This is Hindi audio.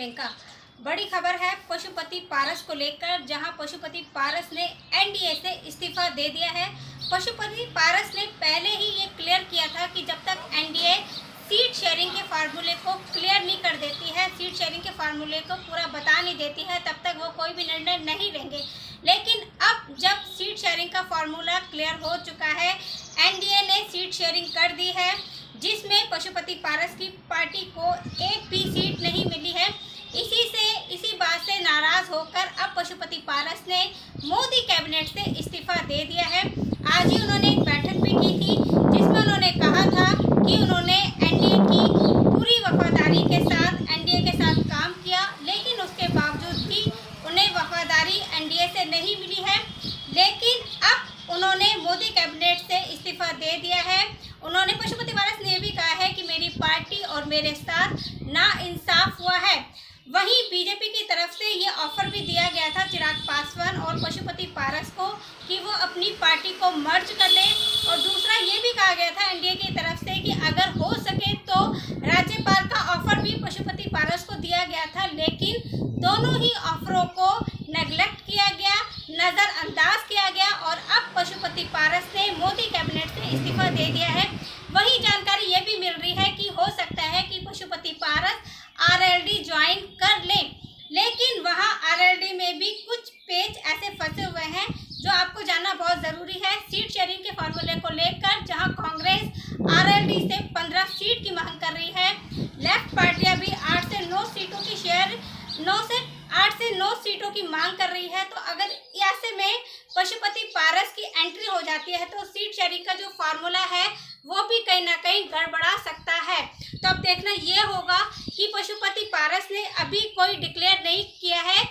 प्रियंका। बड़ी खबर है पशुपति पारस को लेकर, जहां पशुपति पारस ने एनडीए से इस्तीफा दे दिया है। पशुपति पारस ने पहले ही ये क्लियर किया था कि जब तक एनडीए सीट शेयरिंग के फार्मूले को क्लियर नहीं कर देती है, सीट शेयरिंग के फार्मूले को पूरा बता नहीं देती है, तब तक वो कोई भी निर्णय नहीं लेंगे। लेकिन अब जब सीट शेयरिंग का फार्मूला क्लियर हो चुका है, एनडीए ने सीट शेयरिंग कर दी है, जिसमें पशुपति पारस की पार्टी को एक भी सीट नहीं मिली है। इसी बात से नाराज होकर अब पशुपति पारस ने मोदी कैबिनेट से इस्तीफा दे दिया है। आज ही उन्होंने एक बैठक भी की थी, जिसमें उन्होंने कहा था कि उन्होंने एनडीए की पूरी वफादारी के साथ एनडीए के साथ काम किया, लेकिन उसके बावजूद भी उन्हें वफादारी एनडीए से नहीं मिली है। लेकिन अब उन्होंने मोदी कैबिनेट से इस्तीफा दे दिया है। उन्होंने पशुपति पारस ने भी कहा है कि मेरी पार्टी और मेरे साथ नाइंसाफ हुआ है। वहीं बीजेपी की तरफ से ये ऑफर भी दिया गया था चिराग पासवान और पशुपति पारस को कि वो अपनी पार्टी को मर्ज कर लें, और दूसरा ये भी कहा गया था एनडीए की तरफ से कि अगर हो सके तो राज्यपाल का ऑफर भी पशुपति पारस को दिया गया था। लेकिन दोनों ही ऑफरों को नेगलेक्ट किया गया, नज़रअंदाज किया गया, और अब पशुपति पारस ने मोदी कैबिनेट से इस्तीफा दे दिया है। वही जानकारी ये भी मिल रही है कि हो सकता है कि पशुपति पारस आरएलडी ज्वाइन कर लें, लेकिन वहां आरएलडी में भी कुछ पेच ऐसे फंसे हुए हैं जो आपको जानना बहुत ज़रूरी है। सीट शेयरिंग के फार्मूले को लेकर जहां कांग्रेस आरएलडी से 15 सीट की मांग कर रही है, लेफ्ट पार्टियां भी 8 से 9 सीटों की 8 से 9 सीटों की मांग कर रही है। तो अगर ऐसे में पशुपति पारस की एंट्री हो जाती है तो सीट शेयरिंग का जो फार्मूला है वो भी कहीं ना कहीं गड़बड़ा सकता है। तो अब देखना ये होगा कि पशुपति पारस ने अभी कोई डिक्लेयर नहीं किया है